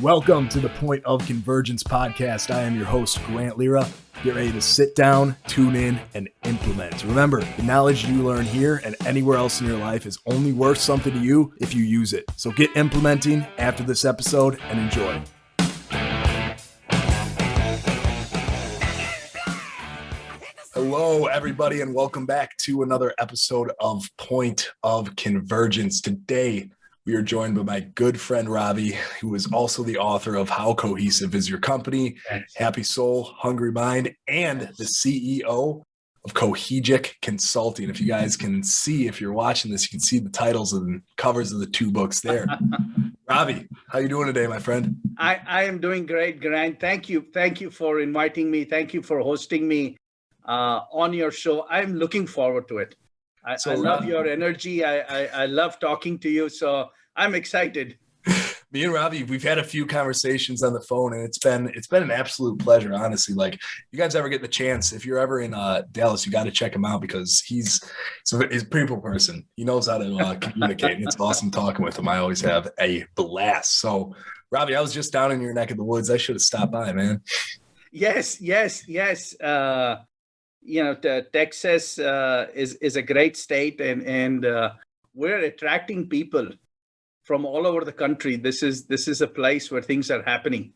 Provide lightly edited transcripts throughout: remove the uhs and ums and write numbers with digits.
Welcome to the Point of Convergence podcast. I am your host, Grant Lira. Get ready to sit down, tune in, and implement. Remember, the knowledge you learn here and anywhere else in your life is only worth something to you if you use it. So get implementing after this episode and enjoy. Hello, everybody, and welcome back to another episode of Point of Convergence. Today, we are joined by my good friend, Ravi, who is also the author of How Cohesive is Your Company, Happy Soul, Hungry Mind, and the CEO of Cohegic Consulting. If you guys can see, if you're watching this, you can see the titles and covers of the two books there. Ravi, how you doing today, my friend? I am doing great, Grant. Thank you. Thank you for inviting me. Thank you for hosting me on your show. I'm looking forward to it. I love your energy. I love talking to you. So I'm excited. Me and Ravi, we've had a few conversations on the phone, and it's been an absolute pleasure, honestly. Like, you guys ever get the chance, if you're ever in Dallas, you got to check him out because he's a people person. He knows how to communicate, and it's awesome talking with him. I always have a blast. So, Ravi, I was just down in your neck of the woods. I should have stopped by, man. Yes. Texas is a great state, and we're attracting people from all over the country. This is a place where things are happening.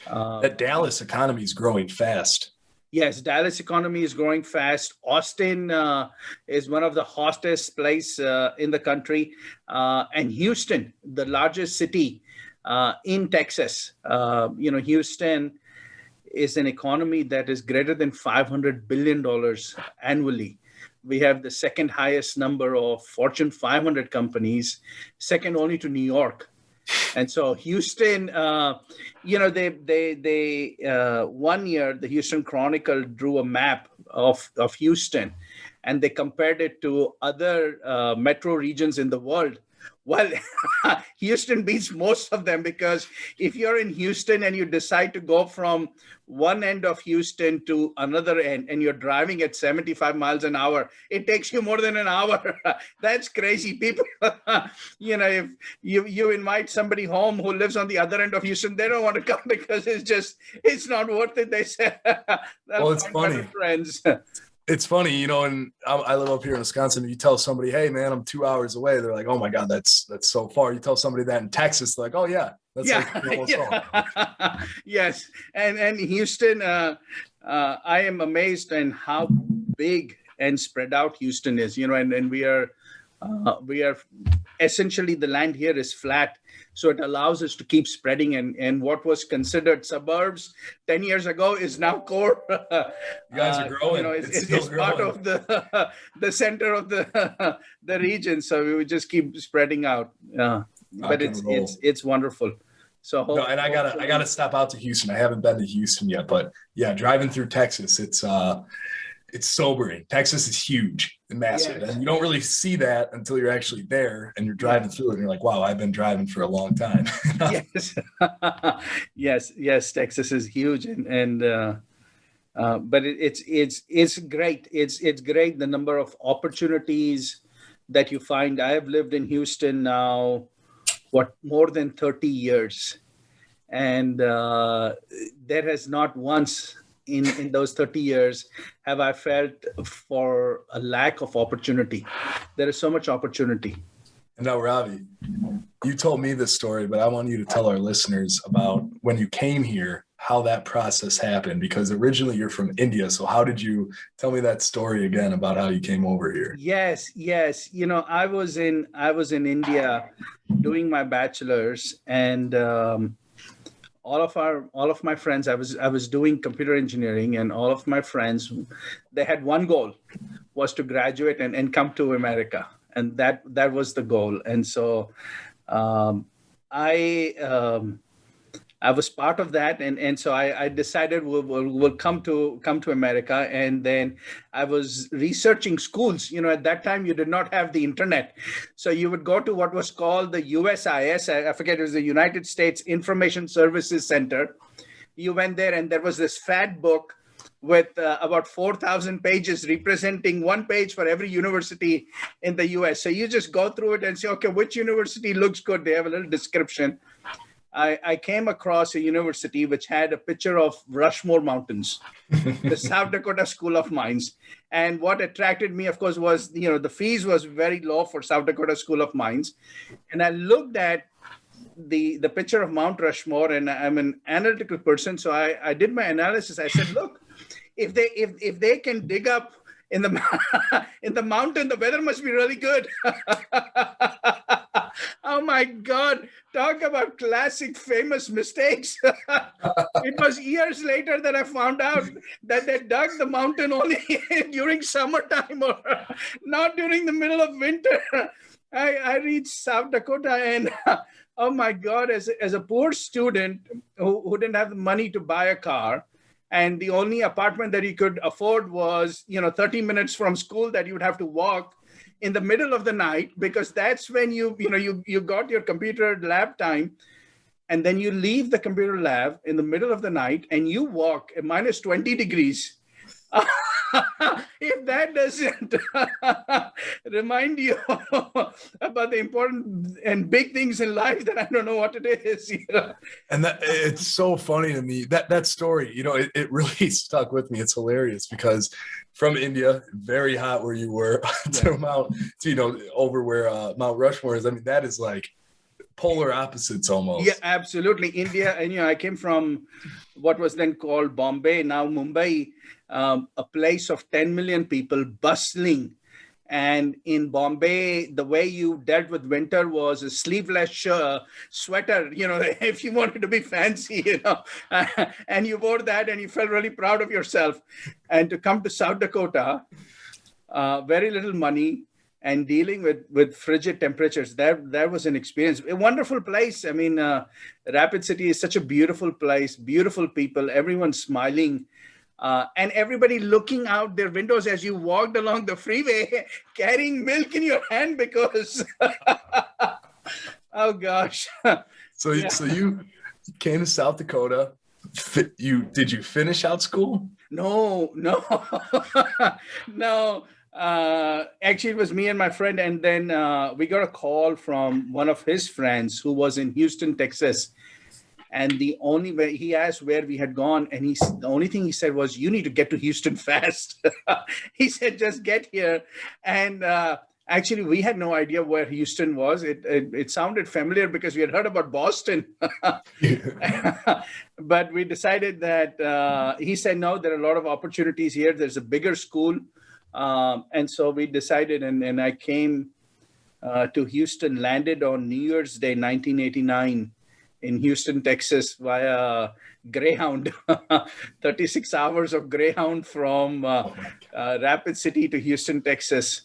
That Dallas economy is growing fast. Yes, Dallas economy is growing fast. Austin is one of the hottest place in the country, and Houston, the largest city in Texas. Houston is an economy that is greater than $500 billion annually. We have the second highest number of Fortune 500 companies, second only to New York. And so Houston, they 1 year, the Houston Chronicle drew a map of Houston, and they compared it to other metro regions in the world. Well, Houston beats most of them, because if you're in Houston and you decide to go from one end of Houston to another end and you're driving at 75 miles an hour, it takes you more than an hour. That's crazy. People, if you invite somebody home who lives on the other end of Houston, they don't want to come because it's not worth it. They say, well, it's funny. Friends. It's funny, and I live up here in Wisconsin. If you tell somebody, hey, man, I'm 2 hours away, they're like, oh, my God, that's so far. You tell somebody that in Texas, they're like, oh, yeah. That's Yes. And Houston, I am amazed in how big and spread out Houston is, and we are essentially, the land here is flat. So it allows us to keep spreading, and what was considered suburbs 10 years ago is now core. You guys are growing. It's part of the center of the region. So we would just keep spreading out. But it's wonderful. So and I gotta stop out to Houston. I haven't been to Houston yet, but yeah, driving through Texas, it's sobering. Texas is huge and massive, and you don't really see that until you're actually there and you're driving through it, and you're like, wow, I've been driving for a long time. Yes, Texas is huge, but it's great. It's great, the number of opportunities that you find. I have lived in Houston now, more than 30 years, and there has not once in those 30 years have I felt for a lack of opportunity. There is so much opportunity. And now, Ravi, you told me this story, but I want you to tell our listeners about when you came here, how that process happened, because originally you're from India. So how did you tell me that story again about how you came over here? Yes. I was in India doing my bachelor's, and all of my friends, I was doing computer engineering, and all of my friends, they had one goal, was to graduate and come to America. And that was the goal. And so I was part of that, and so I decided we'll come to America. And then I was researching schools. At that time you did not have the internet, so you would go to what was called the USIS. I forget, it was the United States Information Services Center. You went there, and there was this fat book with about 4,000 pages, representing one page for every university in the US. So you just go through it and say, okay, which university looks good? They have a little description. I came across a university which had a picture of Rushmore Mountains, the South Dakota School of Mines. And what attracted me, of course, was, the fees was very low for South Dakota School of Mines. And I looked at the picture of Mount Rushmore, and I'm an analytical person. So I did my analysis. I said, look, if they can dig up in the in the mountain, the weather must be really good. Oh my God. Talk about classic famous mistakes. It was years later that I found out that they dug the mountain only during summertime or not during the middle of winter. I reached South Dakota, and oh my God, as a poor student who didn't have the money to buy a car, and the only apartment that he could afford was 30 minutes from school that you would have to walk in the middle of the night, because that's when you got your computer lab time, and then you leave the computer lab in the middle of the night and you walk at minus 20 degrees. If that doesn't remind you about the important and big things in life, then I don't know what it is. And that it's so funny to me, that story, it really stuck with me. It's hilarious because from India, very hot where you were, over where Mount Rushmore is. I mean, that is like polar opposites almost. Yeah, absolutely. India, and I came from what was then called Bombay, now Mumbai, a place of 10 million people, bustling. And in Bombay, the way you dealt with winter was a sleeveless sweater, if you wanted to be fancy, and you wore that and you felt really proud of yourself. And to come to South Dakota, very little money, and dealing with frigid temperatures, that was an experience. A wonderful place. I mean, Rapid City is such a beautiful place, beautiful people, everyone smiling. And everybody looking out their windows as you walked along the freeway, carrying milk in your hand because, oh gosh. So you came to South Dakota. Did you finish out school? No. No. Actually, it was me and my friend, and then we got a call from one of his friends who was in Houston, Texas. And the only way he asked where we had gone, and the only thing he said was, "You need to get to Houston fast." He said, "Just get here." And actually, we had no idea where Houston was. It sounded familiar because we had heard about Boston, but we decided that he said, "No, there are a lot of opportunities here. There's a bigger school," and so we decided, and I came to Houston, landed on New Year's Day, 1989. In Houston, Texas, via Greyhound, 36 hours of Greyhound from Rapid City to Houston, Texas.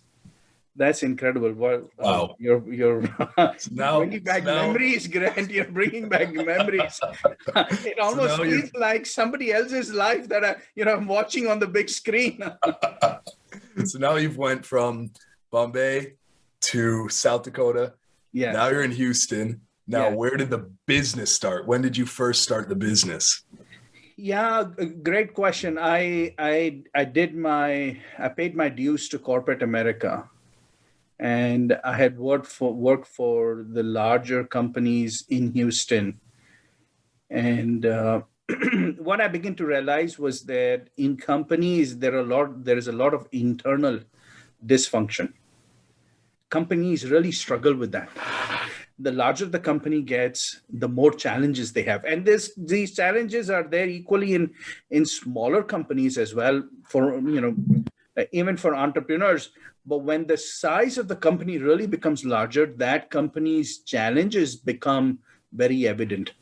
That's incredible. Wow. You're bringing back memories, Grant. You're bringing back memories. It almost feels like somebody else's life that I'm watching on the big screen. So now you've went from Bombay to South Dakota. Yeah. Now you're in Houston. Now, Where did the business start? When did you first start the business? Yeah, great question. I paid my dues to corporate America, and I had worked for the larger companies in Houston. And what I began to realize was that in companies there is a lot of internal dysfunction. Companies really struggle with that. The larger the company gets, the more challenges they have. And these challenges are there equally in smaller companies as well, for even for entrepreneurs. But when the size of the company really becomes larger, that company's challenges become very evident.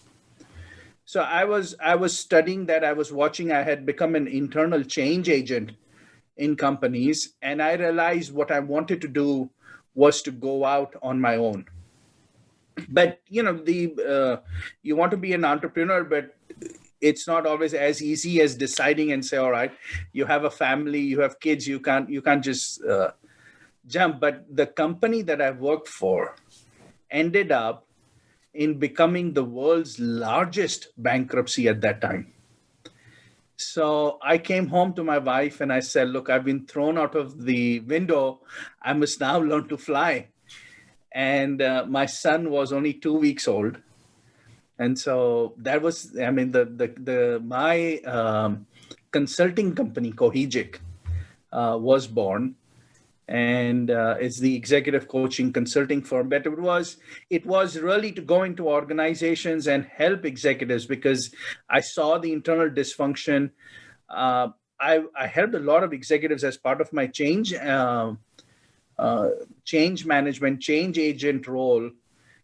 So I was studying that. I was watching. I had become an internal change agent in companies, and I realized what I wanted to do was to go out on my own. But you want to be an entrepreneur, but it's not always as easy as deciding and say, all right, you have a family, you have kids, you can't just jump. But the company that I worked for ended up in becoming the world's largest bankruptcy at that time. So I came home to my wife and I said, look, I've been thrown out of the window. I must now learn to fly. And my son was only 2 weeks old. And so that was, I mean, my consulting company, Cohegic, was born, and it's the executive coaching consulting firm. But it was really to go into organizations and help executives, because I saw the internal dysfunction. Uh, I helped a lot of executives as part of my change management, change agent role,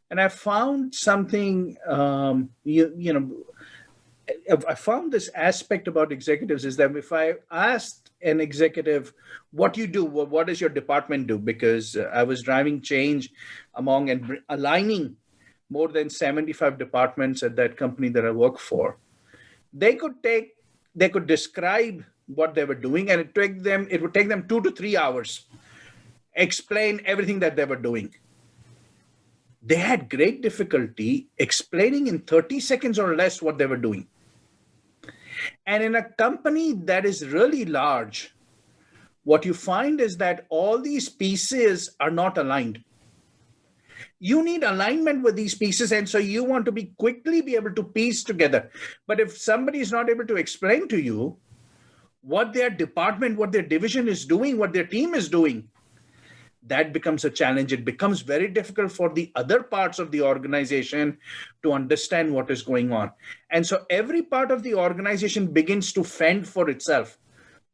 and I found something. I found this aspect about executives is that if I asked an executive, what do you do? What does your department do? Because I was driving change among and aligning more than 75 departments at that company that I work for. They could describe what they were doing, and it would take them 2 to 3 hours, explain everything that they were doing. They had great difficulty explaining in 30 seconds or less what they were doing. And in a company that is really large, what you find is that all these pieces are not aligned. You need alignment with these pieces, and so you want to quickly be able to piece together. But if somebody is not able to explain to you what their department, what their division is doing, what their team is doing, that becomes a challenge. It becomes very difficult for the other parts of the organization to understand what is going on. And so every part of the organization begins to fend for itself.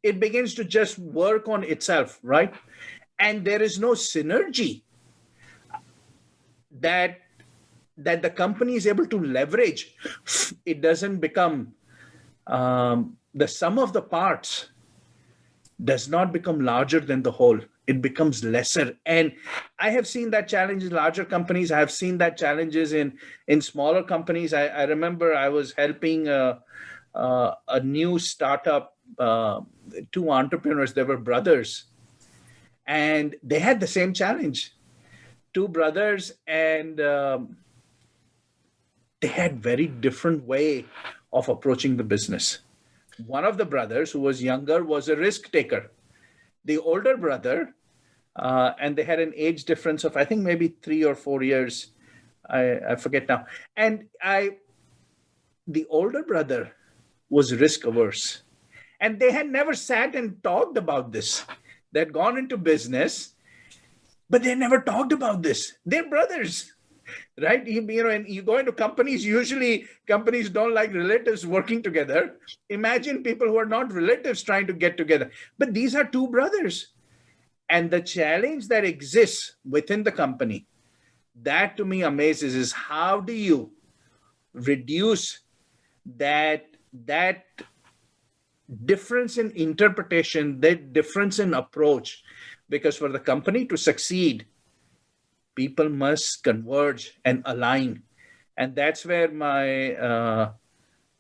It begins to just work on itself, right? And there is no synergy that the company is able to leverage. It doesn't become the sum of the parts does not become larger than the whole. It becomes lesser. And I have seen that challenge in larger companies. I have seen that challenges in smaller companies. I remember I was helping a new startup, two entrepreneurs. They were brothers, and they had the same challenge. Two brothers, and they had very different way of approaching the business. One of the brothers, who was younger, was a risk taker. The older brother, and they had an age difference of, I think, maybe 3 or 4 years. I forget now. And the older brother was risk averse. And they had never sat and talked about this. They had gone into business, but they never talked about this. They're brothers. Right? And you go into companies, usually companies don't like relatives working together. Imagine people who are not relatives trying to get together. But these are two brothers. And the challenge that exists within the company, that to me amazes, is how do you reduce that difference in interpretation, that difference in approach? Because for the company to succeed, people must converge and align. And that's where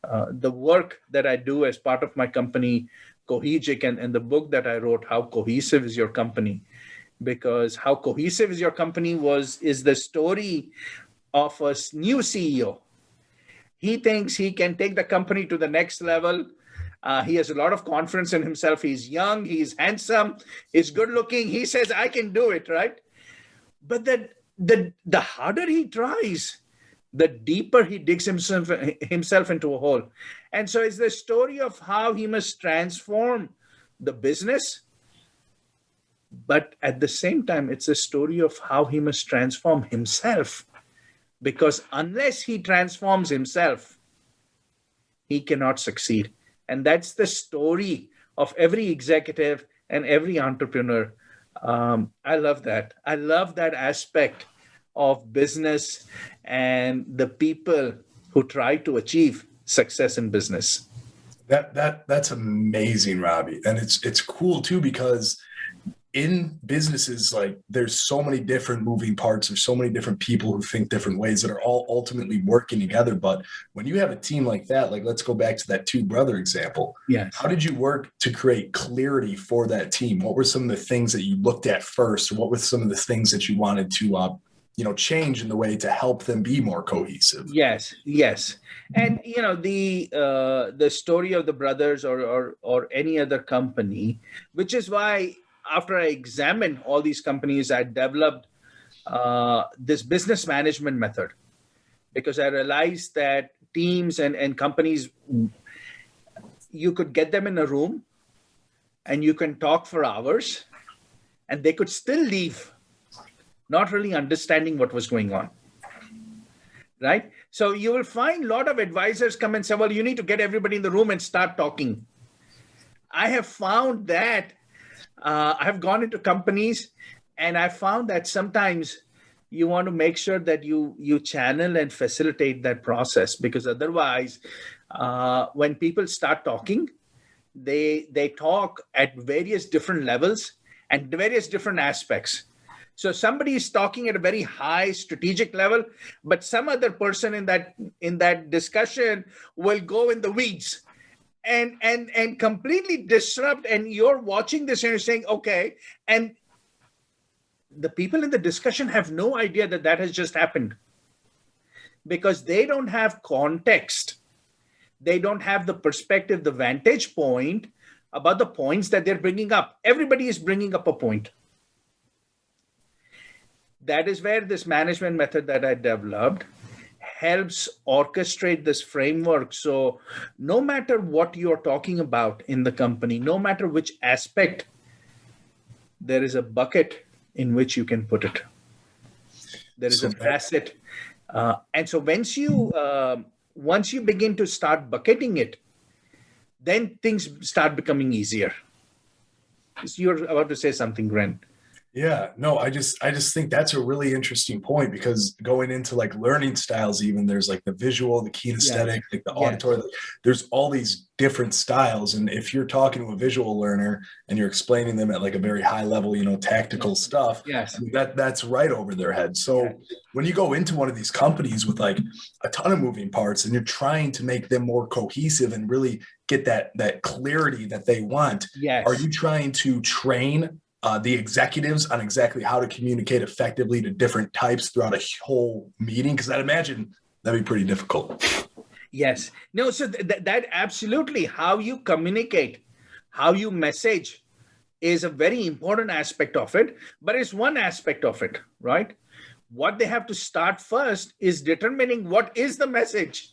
the work that I do as part of my company, Cohegic, and the book that I wrote, How Cohesive is Your Company? Because How Cohesive is Your Company is the story of a new CEO. He thinks he can take the company to the next level. He has a lot of confidence in himself. He's young, he's handsome, he's good looking. He says, I can do it, right? But the harder he tries, the deeper he digs himself into a hole. And so it's the story of how he must transform the business. But at the same time, it's a story of how he must transform himself. Because unless he transforms himself, he cannot succeed. And that's the story of every executive and every entrepreneur. I love that. I love that aspect of business and the people who try to achieve success in business. That's amazing, Ravi. And it's cool too, because in businesses, like, there's so many different moving parts. There's so many different people who think different ways that are all ultimately working together. But when you have a team like that, like, let's go back to that two brother example. Yes. How did you work to create clarity for that team? What were some of the things that you looked at first? Or what were some of the things that you wanted to, change in the way to help them be more cohesive? Yes. And, the story of the brothers or any other company, which is why after I examined all these companies, I developed this business management method. because I realized that teams and companies, you could get them in a room and you can talk for hours and they could still leave not really understanding what was going on. Right? So you will find a lot of advisors come and say, well, you need to get everybody in the room and start talking. I have found that I have gone into companies and I found that sometimes you want to make sure that you channel and facilitate that process, because otherwise, when people start talking, they talk at various different levels and various different aspects. So somebody is talking at a very high strategic level, but some other person in that discussion will go in the weeds and completely disrupt. And you're watching this and you're saying, okay, and the people in the discussion have no idea that that has just happened, because they don't have context. They don't have the perspective, the vantage point about the points that they're bringing up. Everybody is bringing up a point. That is where this management method that I developed helps orchestrate this framework. So no matter what you're talking about in the company, no matter which aspect, there is a bucket in which you can put it. There is a facet. And so once you begin to start bucketing it, then things start becoming easier. You're about to say something, Gren. Yeah, no, I just think that's a really interesting point, because going into like learning styles, even there's like the visual, the kinesthetic, like the auditory, there's all these different styles. And if you're talking to a visual learner and you're explaining them at like a very high level, tactical stuff, I mean, that's right over their head. So when you go into one of these companies with like a ton of moving parts and you're trying to make them more cohesive and really get that clarity that they want, are you trying to train the executives on exactly how to communicate effectively to different types throughout a whole meeting? Because I'd imagine that'd be pretty difficult. Yes. No, so that absolutely, how you communicate, how you message is a very important aspect of it, but it's one aspect of it, right? What they have to start first is determining what is the message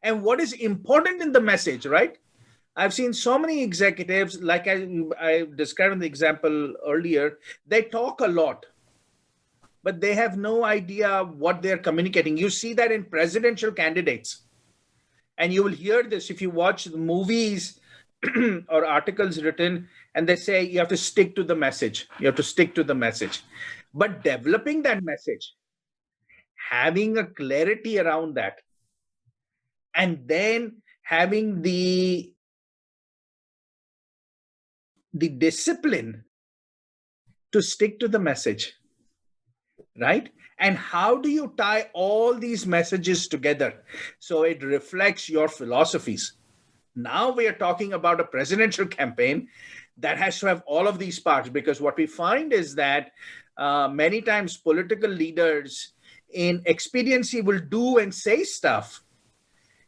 and what is important in the message, right? I've seen so many executives, like I described in the example earlier, they talk a lot, but they have no idea what they're communicating. You see that in presidential candidates. And you will hear this if you watch the movies or articles written, and they say you have to stick to the message. You have to stick to the message. But developing that message, having a clarity around that, and then having the discipline to stick to the message, right? And how do you tie all these messages together so it reflects your philosophies? Now we are talking about a presidential campaign that has to have all of these parts, because what we find is that many times political leaders in expediency will do and say stuff,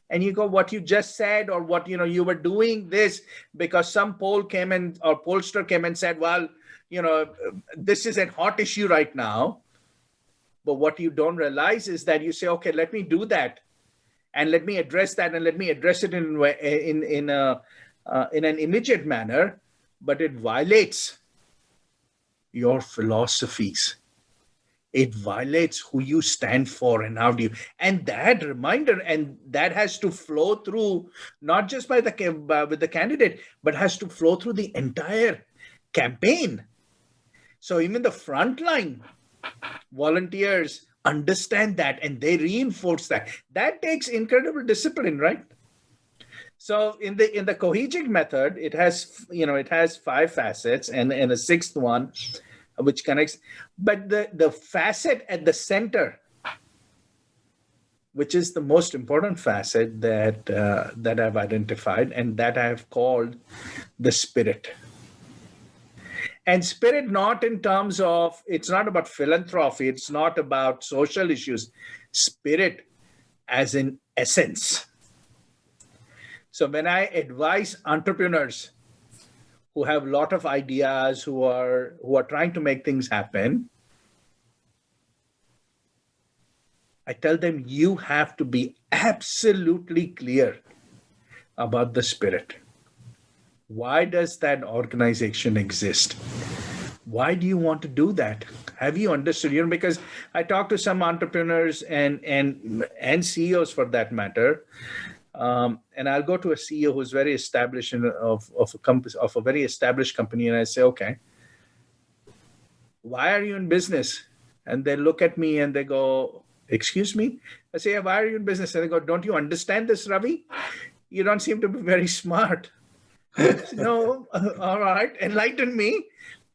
and you go, what you just said, or what, you were doing this because some poll came in or pollster came and said, well, this is a hot issue right now. But what you don't realize is that you say, okay, let me do that, and let me address that, and let me address it in an immediate manner, but it violates your philosophies. It violates who you stand for and how do you, and that reminder, and that has to flow through not just with the candidate, but has to flow through the entire campaign. So even the frontline volunteers understand that and they reinforce that. That takes incredible discipline, right? So in the Cohegic method, it has 5 facets and a sixth one which connects, but the facet at the center, which is the most important facet that I've identified and that I've called the spirit. And spirit, not in terms of, it's not about philanthropy, it's not about social issues. Spirit as in essence. So when I advise entrepreneurs who have a lot of ideas, who are trying to make things happen, I tell them, you have to be absolutely clear about the spirit. Why does that organization exist? Why do you want to do that? Have you understood? Because I talk to some entrepreneurs and CEOs for that matter, and I'll go to a CEO who's very established of a very established company, and I say, okay, why are you in business? And they look at me and they go, excuse me? I say, yeah, why are you in business? And they go, don't you understand this, Ravi? You don't seem to be very smart. Say, no, all right, enlighten me.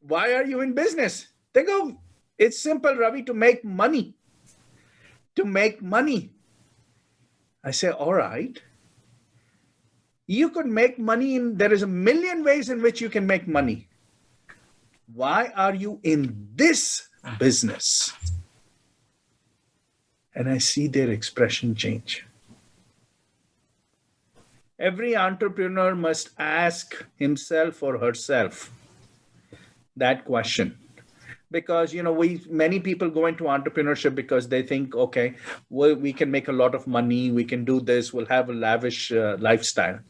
Why are you in business? They go, it's simple, Ravi, to make money. To make money. I say, all right. You could make money there is a million ways in which you can make money. Why are you in this business? And I see their expression change. Every entrepreneur must ask himself or herself that question. Because, many people go into entrepreneurship because they think, okay, well, we can make a lot of money, we can do this, we'll have a lavish lifestyle.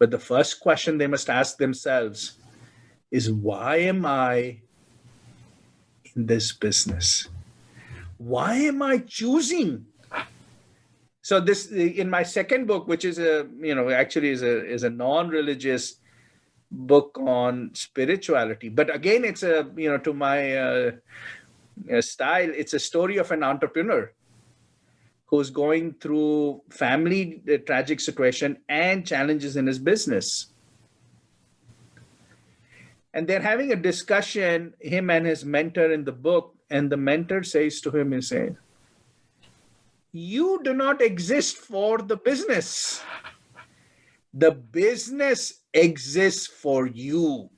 But the first question they must ask themselves is, why am I in this business? Why am I choosing? So this, in my second book, which is actually is a non-religious book on spirituality, but again, it's to my style, it's a story of an entrepreneur who's going through family tragic situation and challenges in his business. And they're having a discussion, him and his mentor in the book, and the mentor says to him, he says, you do not exist for the business. The business exists for you.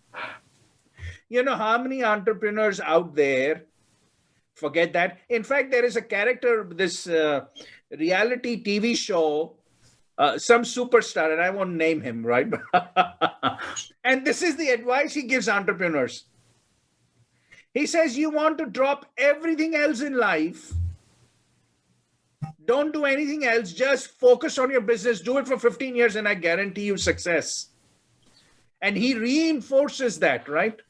You know how many entrepreneurs out there forget that? In fact, there is a character, this reality TV show, some superstar, and I won't name him, right? And this is the advice he gives entrepreneurs. He says, you want to drop everything else in life. Don't do anything else. Just focus on your business. Do it for 15 years and I guarantee you success. And he reinforces that, right?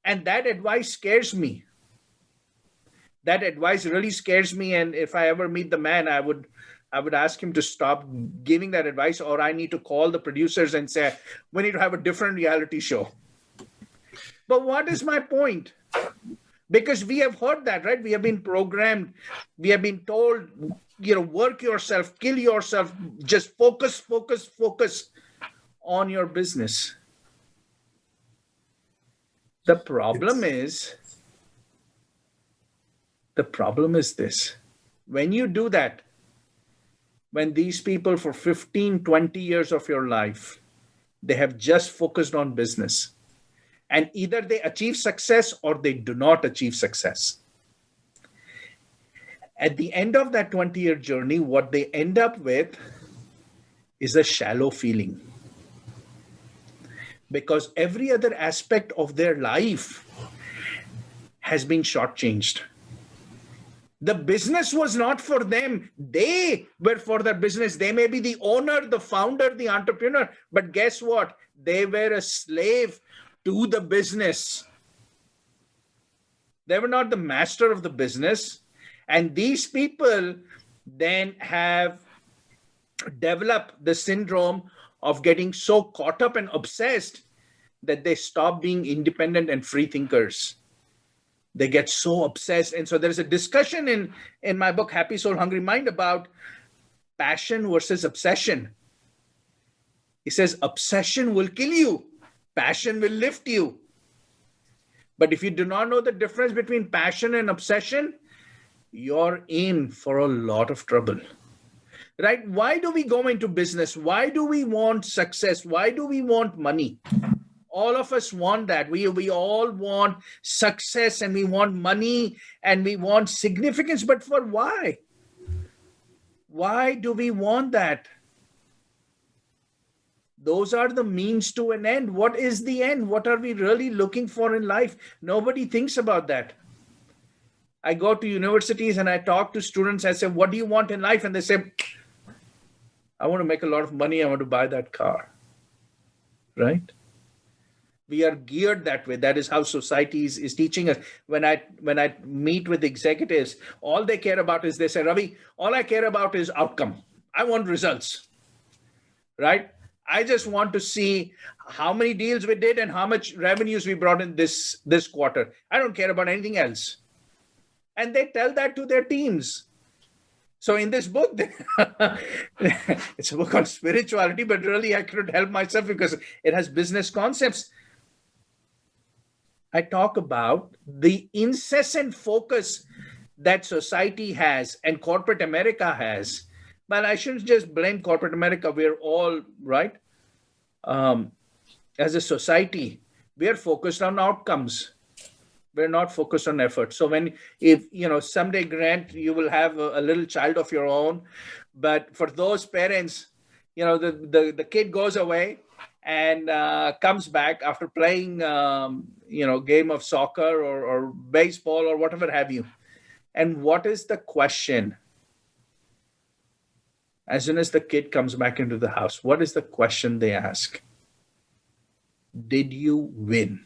And that advice scares me. That advice really scares me. And if I ever meet the man, I would ask him to stop giving that advice, or I need to call the producers and say, we need to have a different reality show. But what is my point? Because we have heard that, right? We have been programmed. We have been told, work yourself, kill yourself, just focus on your business. The problem is this. When you do that, when these people for 15, 20 years of your life, they have just focused on business, and either they achieve success or they do not achieve success. At the end of that 20-year journey, what they end up with is a shallow feeling. Because every other aspect of their life has been shortchanged. The business was not for them. They were for their business. They may be the owner, the founder, the entrepreneur, but guess what? They were a slave to the business. They were not the master of the business. And these people then have developed the syndrome of getting so caught up and obsessed that they stop being independent and free thinkers. They get so obsessed. And so there's a discussion in my book, Happy Soul, Hungry Mind, about passion versus obsession. He says, obsession will kill you. Passion will lift you. But if you do not know the difference between passion and obsession, you're in for a lot of trouble. Right? Why do we go into business? Why do we want success? Why do we want money? All of us want that. We all want success, and we want money, and we want significance. But for why? Why do we want that? Those are the means to an end. What is the end? What are we really looking for in life? Nobody thinks about that. I go to universities and I talk to students. I say, what do you want in life? And they say, I want to make a lot of money. I want to buy that car. Right? We are geared that way. That is how society is teaching us. When I meet with executives, all they care about is, they say, Ravi, all I care about is outcome. I want results. Right? I just want to see how many deals we did and how much revenues we brought in this quarter. I don't care about anything else. And they tell that to their teams. So in this book, it's a book on spirituality, but really I couldn't help myself because it has business concepts. I talk about the incessant focus that society has and corporate America has. But I shouldn't just blame corporate America. We're all, right? As a society, we are focused on outcomes. We're not focused on effort. So if someday, Grant, you will have a little child of your own, but for those parents, the kid goes away and comes back after playing, game of soccer or baseball or whatever have you. And what is the question? As soon as the kid comes back into the house, what is the question they ask? Did you win?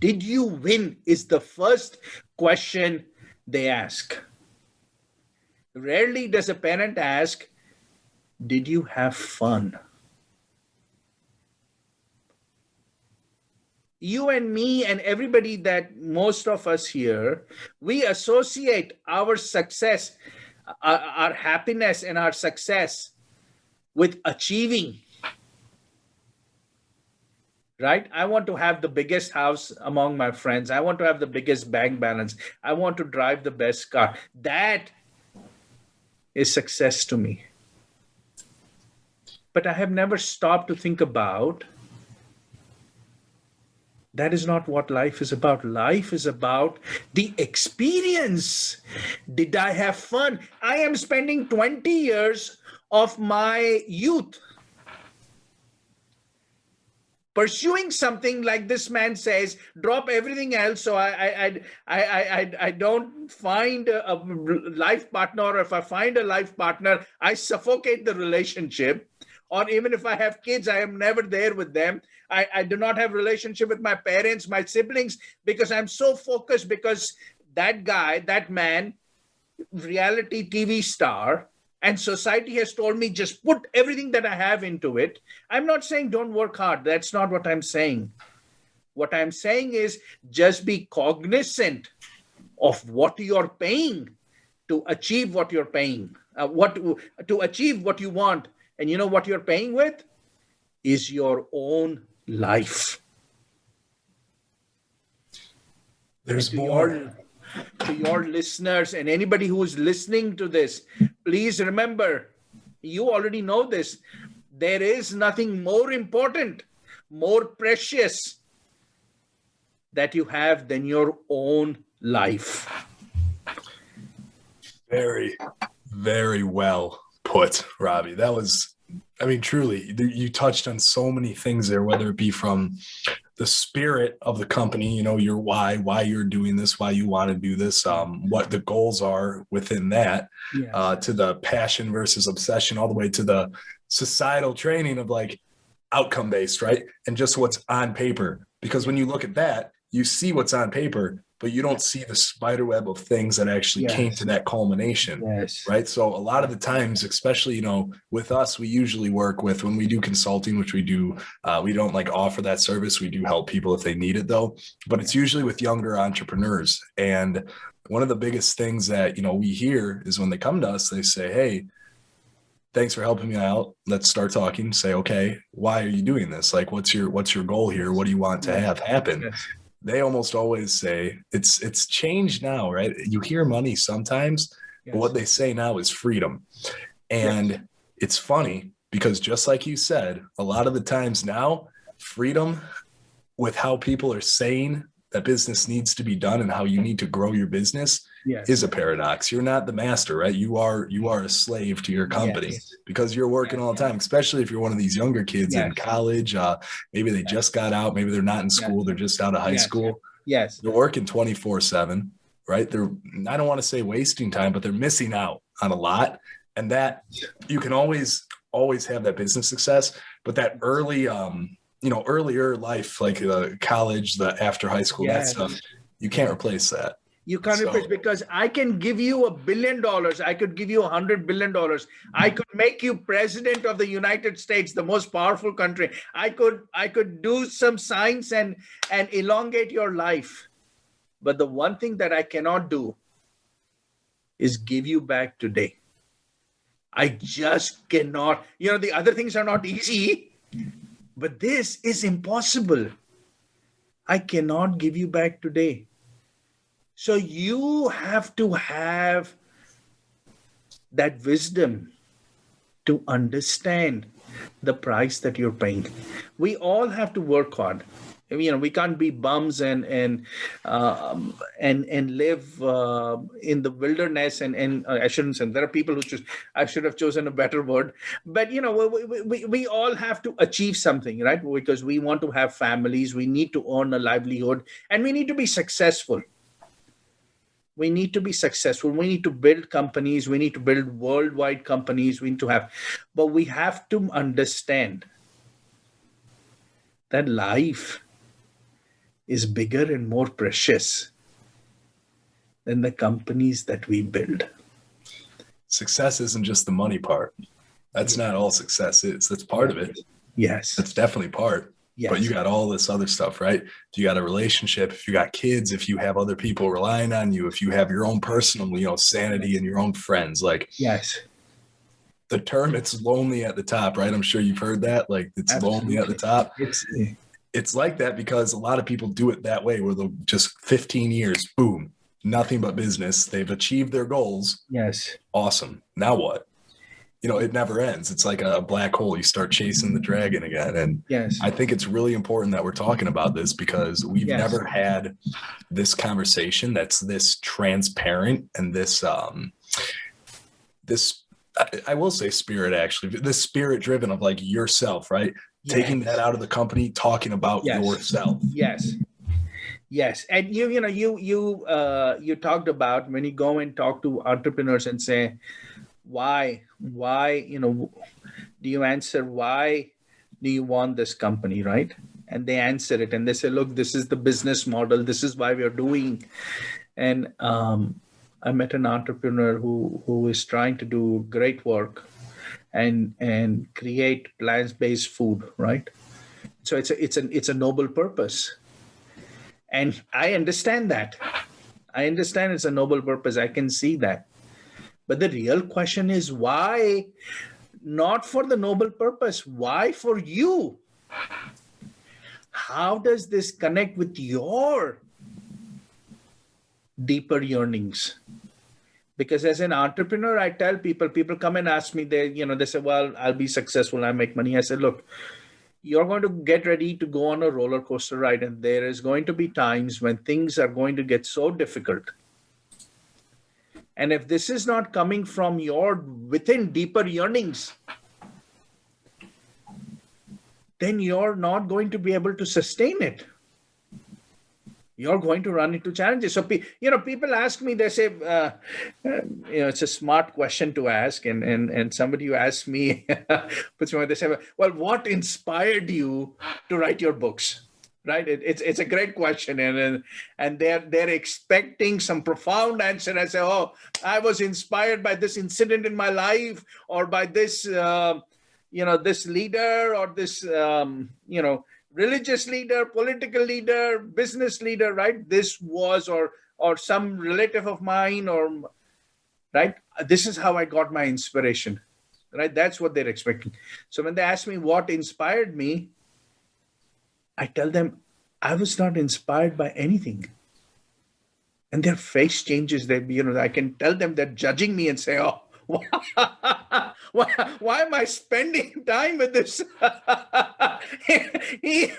Did you win is the first question they ask. Rarely does a parent ask, did you have fun? You and me and everybody, that most of us here, we associate our success, our happiness and our success with achieving. Right? I want to have the biggest house among my friends. I want to have the biggest bank balance. I want to drive the best car. That is success to me. But I have never stopped to think about, that is not what life is about. Life is about the experience. Did I have fun? I am spending 20 years of my youth pursuing something like this man says, drop everything else. So I don't find a life partner, or if I find a life partner, I suffocate the relationship. Or even if I have kids, I am never there with them. I do not have relationship with my parents, my siblings, because I'm so focused, because that guy, that man, reality TV star, and society has told me just put everything that I have into it. I'm not saying don't work hard. That's not what I'm saying. What I'm saying is just be cognizant of what you're paying to achieve what you're paying, to achieve what you want. And you know what you're paying with? Is your own life. There's more. To your listeners and anybody who is listening to this, please remember, you already know this, there is nothing more important, more precious that you have than your own life. Very, very well put, Ravi. That was, truly, you touched on so many things there, whether it be from the spirit of the company, your why you're doing this, why you want to do this, what the goals are within that, yes, to the passion versus obsession, all the way to the societal training of like outcome based, right? And just what's on paper. Because when you look at that, you see what's on paper, but you don't see the spider web of things that actually came to that culmination, right? So a lot of the times, especially, with us, we usually work with, when we do consulting, which we do, we don't like offer that service. We do help people if they need it though, but it's usually with younger entrepreneurs. And one of the biggest things that, we hear is when they come to us, they say, hey, thanks for helping me out. Let's start talking. Say, okay, why are you doing this? Like, what's your goal here? What do you want to have happen? Yes. They almost always say it's changed now, right? You hear money sometimes, yes, but what they say now is freedom. And yes, it's funny because just like you said, a lot of the times now, freedom with how people are saying that business needs to be done and how you need to grow your business, yes, is a paradox. You're not the master, right? You are a slave to your company, yes, because you're working all the time, especially if you're one of these younger kids, yes, in college. Maybe they just got out. Maybe they're not in school. They're just out of high school. Yes. They're working 24/7, right? I don't want to say wasting time, but they're missing out on a lot. And that you can always have that business success, but that earlier life, like college, the after high school, that stuff, you can't replace that. You can't replace, because I can give you $1 billion. I could give you $100 billion. I could make you president of the United States, the most powerful country. I could do some science and elongate your life. But the one thing that I cannot do is give you back today. I just cannot. The other things are not easy, but this is impossible. I cannot give you back today. So you have to have that wisdom to understand the price that you're paying. We all have to work hard. We can't be bums and live in the wilderness. And I shouldn't say, there are people who I should have chosen a better word. But we all have to achieve something, right? Because we want to have families, we need to earn a livelihood, and we need to be successful. We need to be successful. We need to build companies. We need to build worldwide companies. But we have to understand that life is bigger and more precious than the companies that we build. Success isn't just the money part. That's not all success is. That's part of it. Yes. That's definitely part. Yes. But you got all this other stuff, right? If you got a relationship, if you got kids, if you have other people relying on you, if you have your own personal, sanity and your own friends, yes. The term "it's lonely at the top," right? I'm sure you've heard that. It's Absolutely. Lonely at the top. It's like that because a lot of people do it that way, where they'll just 15 years, boom, nothing but business. They've achieved their goals. Yes. Awesome. Now what? It never ends. It's like a black hole. You start chasing the dragon again. And yes. I think it's really important that we're talking about this because we've never had this conversation that's this transparent and this I will say spirit, actually, this spirit driven of yourself, right? Yes. Taking that out of the company, talking about yourself. Yes. Yes. And you talked about when you go and talk to entrepreneurs and say, why do you answer, why do you want this company, right? And they answer it and they say, look, this is the business model, this is why we're doing. And I met an entrepreneur who is trying to do great work and create plant-based food, right? So it's a noble purpose, and I understand that. I understand it's a noble purpose. I can see that. But the real question is why? Not for the noble purpose. Why for you? How does this connect with your deeper yearnings? Because as an entrepreneur, I tell people come and ask me, they say, well, I'll be successful, I make money. I said, look, you're going to get ready to go on a roller coaster ride, and there is going to be times when things are going to get so difficult. And if this is not coming from your within deeper yearnings, then you're not going to be able to sustain it. You're going to run into challenges. So, people ask me, they say, it's a smart question to ask. And somebody who asked me, they say, well, what inspired you to write your books? Right? It's a great question. And they're expecting some profound answer. I say, oh, I was inspired by this incident in my life, or by this, this leader, or this, religious leader, political leader, business leader, right? This was, or some relative of mine, or, right? This is how I got my inspiration, right? That's what they're expecting. So when they ask me what inspired me, I tell them I was not inspired by anything. And their face changes. I can tell them they're judging me and say, oh, why am I spending time with this? he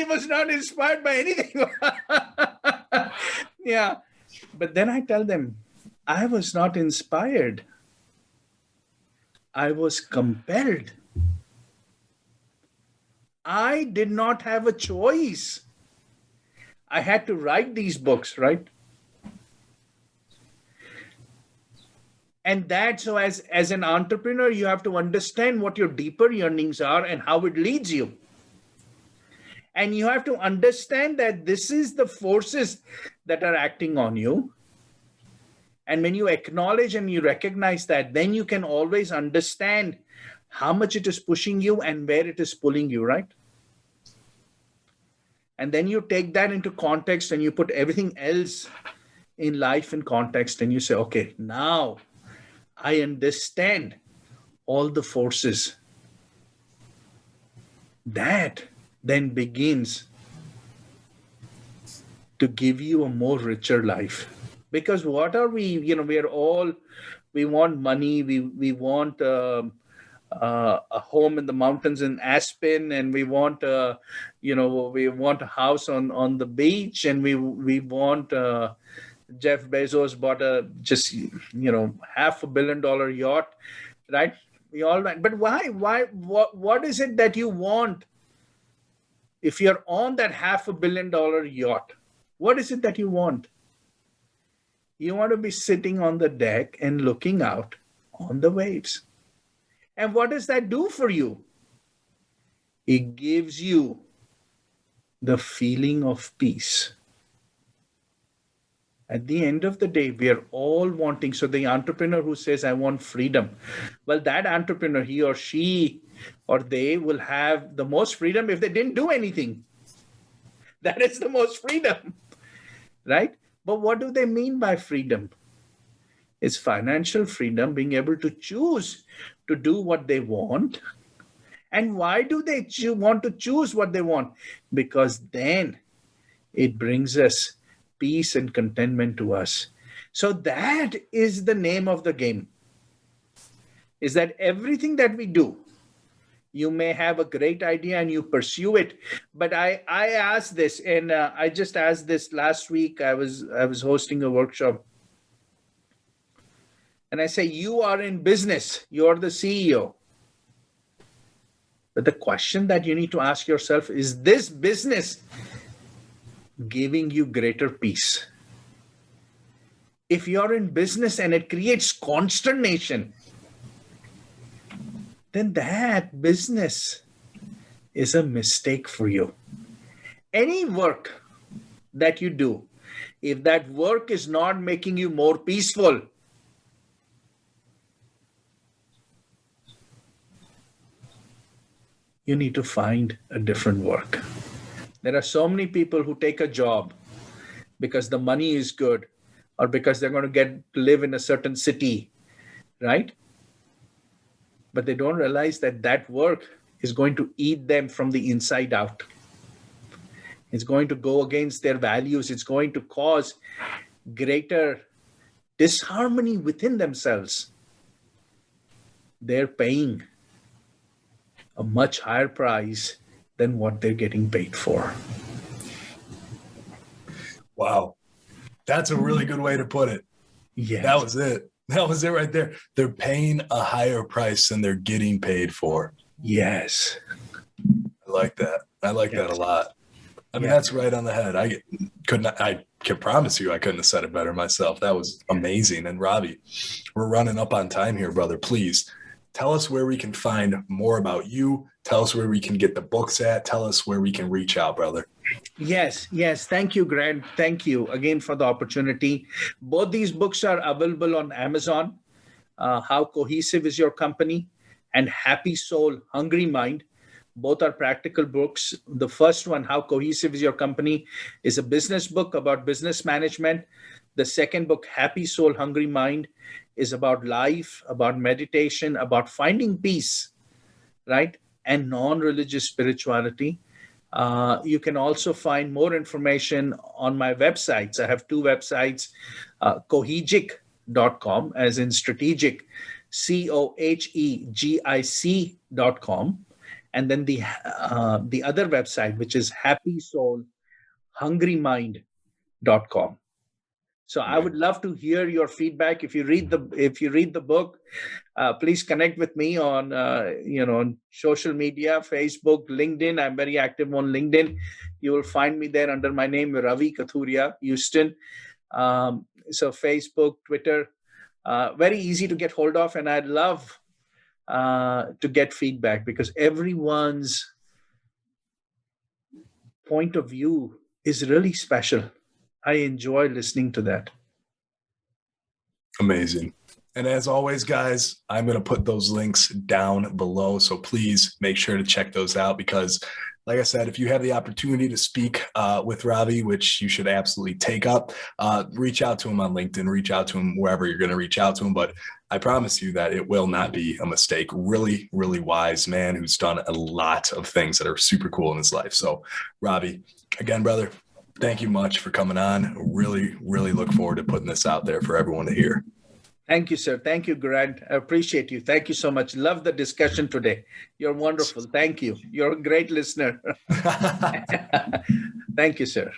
was not inspired by anything. Yeah. But then I tell them, I was not inspired. I was compelled. I did not have a choice. I had to write these books, right? And that, so as an entrepreneur, you have to understand what your deeper yearnings are and how it leads you. And you have to understand that this is the forces that are acting on you. And when you acknowledge and you recognize that, then you can always understand how much it is pushing you and where it is pulling you, right? And then you take that into context and you put everything else in life in context, and you say, okay, now I understand all the forces. That then begins to give you a more richer life. Because what are we, we want money, we want a home in the mountains in Aspen, and we want we want a house on the beach, and we want Jeff Bezos bought a just $500 million yacht, right? We all want, but why? What is it that you want? If you're on that $500 million yacht, what is it that you want? You want to be sitting on the deck and looking out on the waves. And what does that do for you? It gives you the feeling of peace. At the end of the day, we are all wanting. So the entrepreneur who says, I want freedom, well, that entrepreneur, he or she or they will have the most freedom if they didn't do anything. That is the most freedom, right? But what do they mean by freedom? It's financial freedom, being able to choose to do what they want. And why do they want to choose what they want? Because then it brings us peace and contentment to us. So that is the name of the game, is that everything that we do, you may have a great idea and you pursue it. But I asked this, and I just asked this last week. I was hosting a workshop, and I say, you are in business, you're the CEO. But the question that you need to ask yourself is this business giving you greater peace? If you're in business and it creates consternation, then that business is a mistake for you. Any work that you do, if that work is not making you more peaceful, you need to find a different work. There are so many people who take a job because the money is good or because they're going to get to live in a certain city, right? But they don't realize that that work is going to eat them from the inside out. It's going to go against their values. It's going to cause greater disharmony within themselves. They're paying a much higher price than what they're getting paid for. Wow. That's a really good way to put it. Yes. That was it. That was it right there. They're paying a higher price than they're getting paid for. Yes. I like that. I like that a lot. I mean, that's right on the head. I can promise you I couldn't have said it better myself. That was amazing. And Ravi, we're running up on time here, brother. Please tell us where we can find more about you. Tell us where we can get the books at. Tell us where we can reach out, brother. Yes. Thank you, Grant. Thank you again for the opportunity. Both these books are available on Amazon. How Cohesive is Your Company and Happy Soul, Hungry Mind. Both are practical books. The first one, How Cohesive is Your Company, is a business book about business management. The second book, Happy Soul, Hungry Mind, is about life, about meditation, about finding peace, right? And non-religious spirituality. You can also find more information on my websites. I have two websites, Cohegic.com, as in strategic, Cohegic.com. And then the other website, which is happysoulhungrymind.com. So I would love to hear your feedback. If you read the book, please connect with me on on social media, Facebook, LinkedIn. I'm very active on LinkedIn. You will find me there under my name, Ravi Kathuria, Houston. So Facebook, Twitter, very easy to get hold of. And I'd love to get feedback, because everyone's point of view is really special. I enjoy listening to that. Amazing. And as always, guys, I'm going to put those links down below. So please make sure to check those out, because like I said, if you have the opportunity to speak with Ravi, which you should absolutely take up, reach out to him on LinkedIn, reach out to him wherever you're going to reach out to him. But I promise you that it will not be a mistake. Really, really wise man who's done a lot of things that are super cool in his life. So Ravi, again, brother, thank you much for coming on. Really, really look forward to putting this out there for everyone to hear. Thank you, sir. Thank you, Grant. I appreciate you. Thank you so much. Love the discussion today. You're wonderful. Thank you. You're a great listener. Thank you, sir.